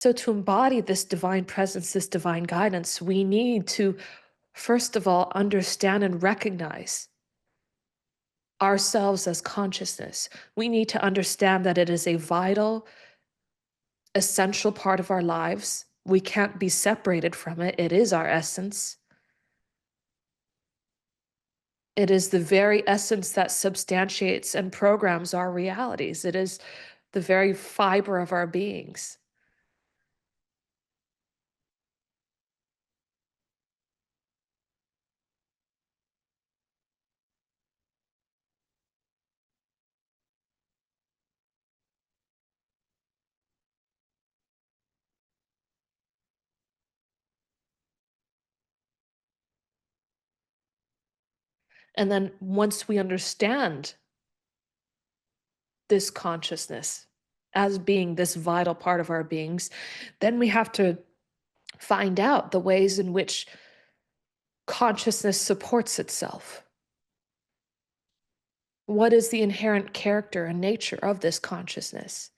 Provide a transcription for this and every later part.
So to embody this divine presence, this divine guidance, we need to, first of all, understand and recognize ourselves as consciousness. We need to understand that it is a vital, essential part of our lives. We can't be separated from it. It is our essence. It is the very essence that substantiates and programs our realities. It is the very fiber of our beings. And then once we understand this consciousness as being this vital part of our beings, then we have to find out the ways in which consciousness supports itself. What is the inherent character and nature of this consciousness?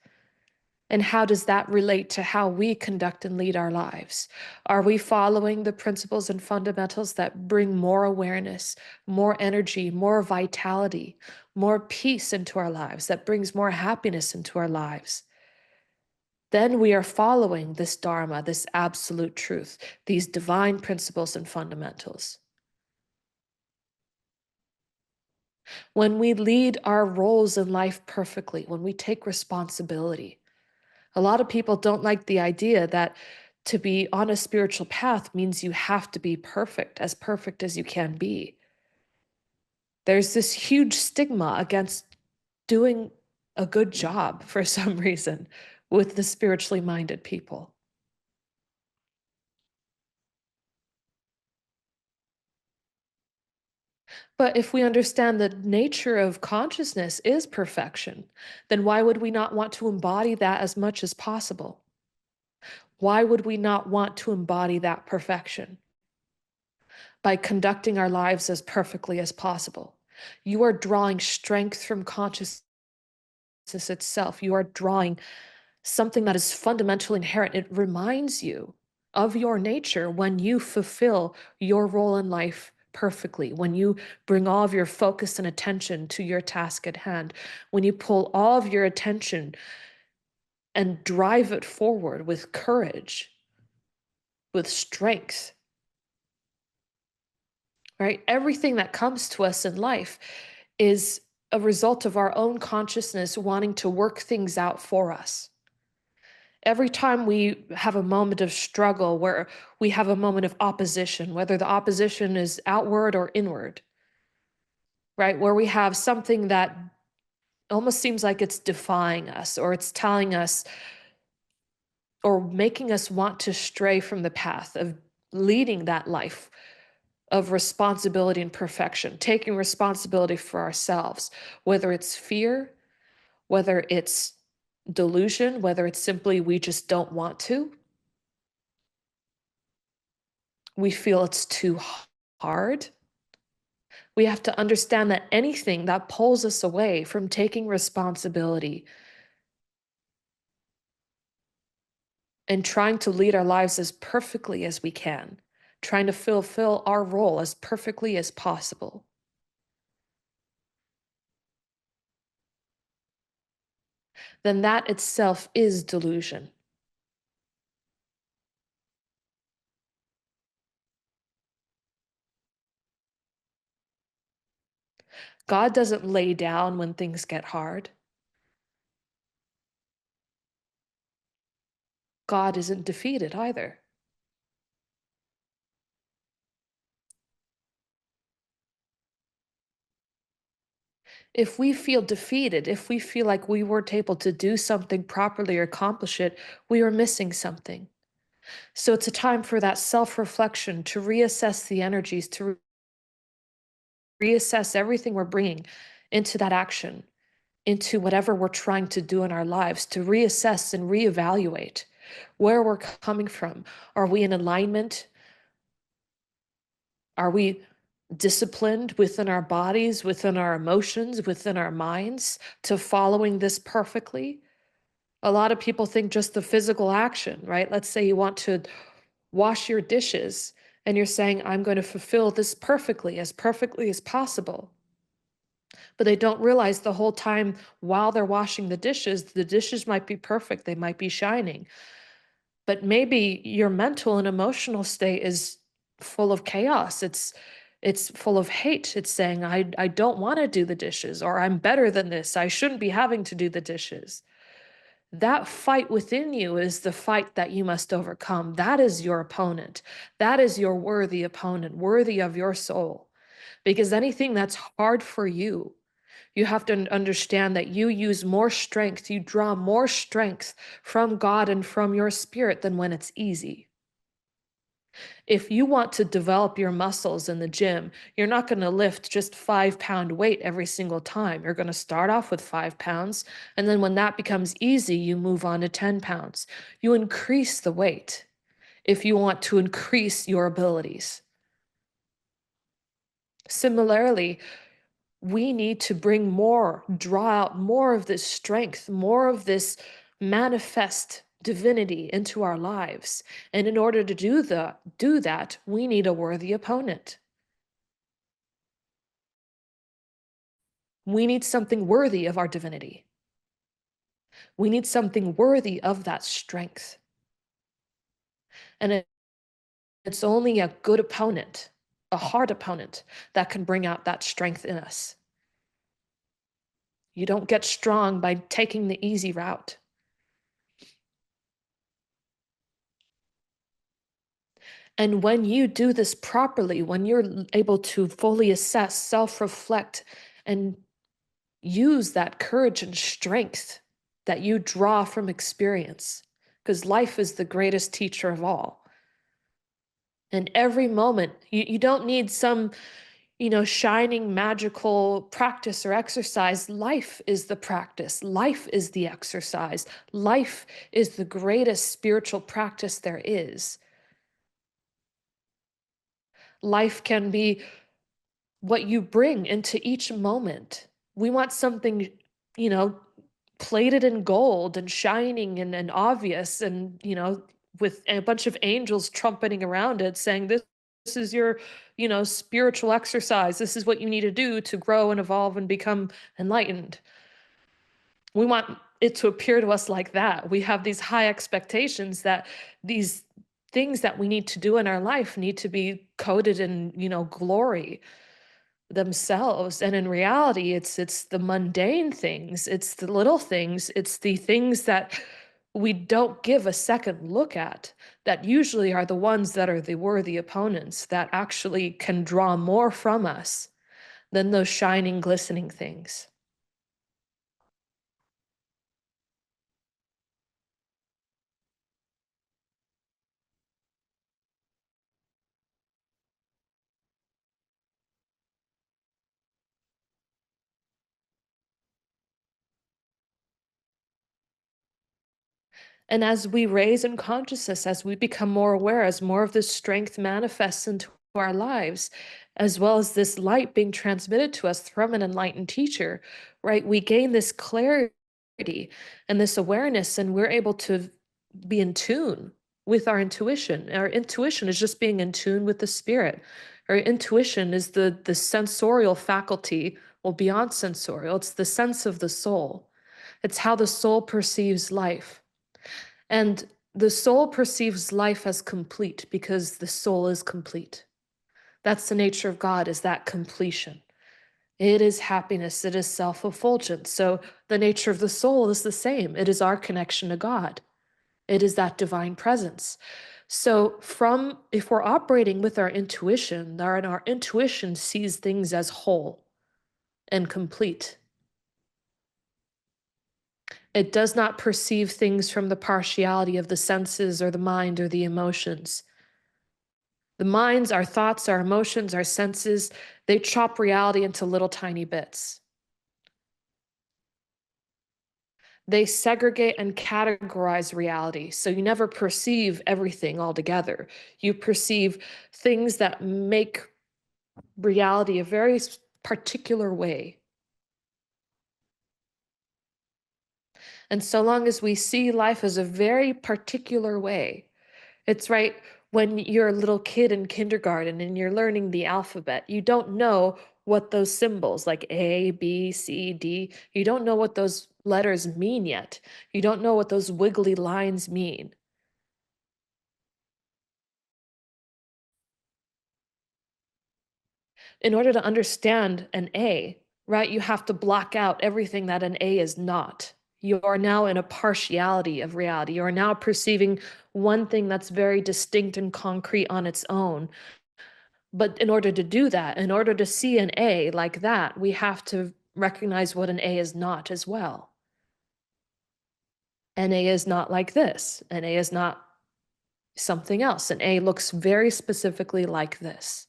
And how does that relate to how we conduct and lead our lives? Are we following the principles and fundamentals that bring more awareness, more energy, more vitality, more peace into our lives, that brings more happiness into our lives? Then we are following this Dharma, this absolute truth, these divine principles and fundamentals. When we lead our roles in life perfectly, when we take responsibility, a lot of people don't like the idea that to be on a spiritual path means you have to be perfect as you can be. There's this huge stigma against doing a good job for some reason with the spiritually minded people. But if we understand the nature of consciousness is perfection, then why would we not want to embody that as much as possible? Why would we not want to embody that perfection? By conducting our lives as perfectly as possible. You are drawing strength from consciousness itself. You are drawing something that is fundamentally inherent. It reminds you of your nature when you fulfill your role in life perfectly, when you bring all of your focus and attention to your task at hand, when you pull all of your attention and drive it forward with courage, with strength, right? Everything that comes to us in life is a result of our own consciousness wanting to work things out for us. Every time we have a moment of struggle, where we have a moment of opposition, whether the opposition is outward or inward, right? Where we have something that almost seems like it's defying us, or it's telling us or making us want to stray from the path of leading that life of responsibility and perfection, taking responsibility for ourselves, whether it's fear, whether it's delusion, whether it's simply we just don't want to. We feel it's too hard. We have to understand that anything that pulls us away from taking responsibility and trying to lead our lives as perfectly as we can, trying to fulfill our role as perfectly as possible, then that itself is delusion. God doesn't lay down when things get hard. God isn't defeated either. If we feel defeated, if we feel like we weren't able to do something properly or accomplish it, we are missing something. So it's a time for that self reflection, to reassess the energies, to reassess everything we're bringing into that action, into whatever we're trying to do in our lives, to reassess and reevaluate where we're coming from. Are we in alignment? Are we disciplined within our bodies, within our emotions, within our minds to following this perfectly? A lot of people think just the physical action, right? Let's say you want to wash your dishes and you're saying, I'm going to fulfill this perfectly as possible. But they don't realize the whole time while they're washing the dishes might be perfect, they might be shining. But maybe your mental and emotional state is full of chaos. It's full of hate. It's saying, I don't want to do the dishes, or I'm better than this. I shouldn't be having to do the dishes. That fight within you is the fight that you must overcome. That is your opponent. That is your worthy opponent, worthy of your soul. Because anything that's hard for you have to understand that you use more strength, you draw more strength from God and from your spirit than when it's easy. If you want to develop your muscles in the gym, you're not going to lift just 5 pound weight every single time. You're going to start off with 5 pounds. And then when that becomes easy, you move on to 10 pounds. You increase the weight if you want to increase your abilities. Similarly, we need to draw out more of this strength, more of this manifest divinity into our lives. And in order to do that, we need a worthy opponent. We need something worthy of our divinity. We need something worthy of that strength. And it's only a good opponent, a hard opponent, that can bring out that strength in us. You don't get strong by taking the easy route. And when you do this properly, when you're able to fully assess, self-reflect, and use that courage and strength that you draw from experience, because life is the greatest teacher of all. And every moment, you don't need some, shining magical practice or exercise. Life is the practice. Life is the exercise. Life is the greatest spiritual practice there is. Life can be what you bring into each moment. We want something, you know, plated in gold and shining and obvious and, with a bunch of angels trumpeting around it saying, this is your, spiritual exercise. This is what you need to do to grow and evolve and become enlightened. We want it to appear to us like that. We have these high expectations that these things that we need to do in our life need to be coated in, glory themselves. And in reality, it's the mundane things, it's the little things, it's the things that we don't give a second look at that usually are the ones that are the worthy opponents that actually can draw more from us than those shining, glistening things. And as we raise in consciousness, as we become more aware, as more of this strength manifests into our lives, as well as this light being transmitted to us from an enlightened teacher, right? We gain this clarity and this awareness, and we're able to be in tune with our intuition. Our intuition is just being in tune with the spirit. Our intuition is the sensorial faculty, well, beyond sensorial, it's the sense of the soul. It's how the soul perceives life. And the soul perceives life as complete because the soul is complete. That's the nature of God, is that completion. It is happiness, it is self-effulgence. So the nature of the soul is the same. It is our connection to God. It is that divine presence. So if we're operating with our intuition, our intuition sees things as whole and complete. It does not perceive things from the partiality of the senses or the mind or the emotions. The minds, our thoughts, our emotions, our senses, they chop reality into little tiny bits. They segregate and categorize reality. So you never perceive everything altogether. You perceive things that make reality a very particular way. And so long as we see life as a very particular way, it's right when you're a little kid in kindergarten and you're learning the alphabet, you don't know what those symbols like A, B, C, D, you don't know what those letters mean yet. You don't know what those wiggly lines mean. In order to understand an A, right, you have to block out everything that an A is not. You are now in a partiality of reality. You are now perceiving one thing that's very distinct and concrete on its own. But in order to do that, in order to see an A like that, we have to recognize what an A is not as well. An A is not like this. An A is not something else. An A looks very specifically like this.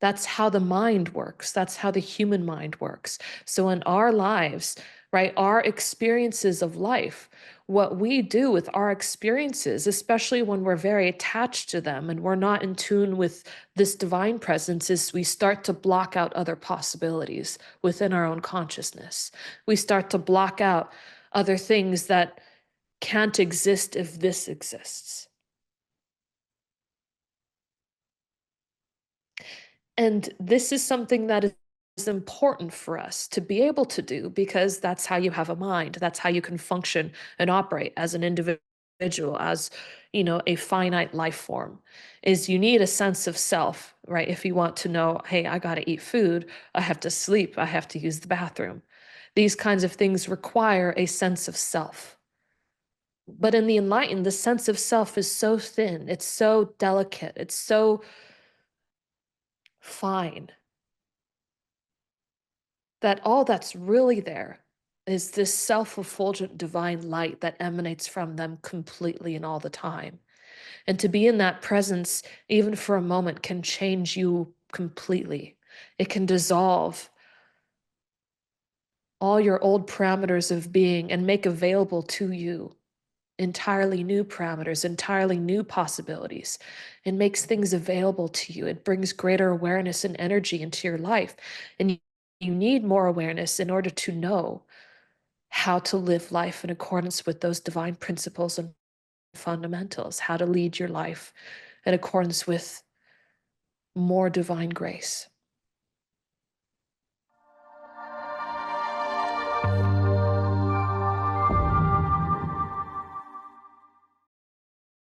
That's how the mind works. That's how the human mind works. So in our lives, right, our experiences of life, what we do with our experiences, especially when we're very attached to them and we're not in tune with this divine presence, is we start to block out other possibilities within our own consciousness. We start to block out other things that can't exist if this exists. And this is something that is important for us to be able to do because that's how you have a mind. That's how you can function and operate as an individual, as, a finite life form. Is you need a sense of self, right? If you want to know, hey, I got to eat food, I have to sleep, I have to use the bathroom. These kinds of things require a sense of self. But in the enlightened, the sense of self is so thin, it's so delicate, it's so fine that all that's really there is this self-effulgent divine light that emanates from them completely and all the time. And to be in that presence, even for a moment, can change you completely. It can dissolve all your old parameters of being and make available to you entirely new parameters, entirely new possibilities. It makes things available to you. It brings greater awareness and energy into your life. And you need more awareness in order to know how to live life in accordance with those divine principles and fundamentals, how to lead your life in accordance with more divine grace.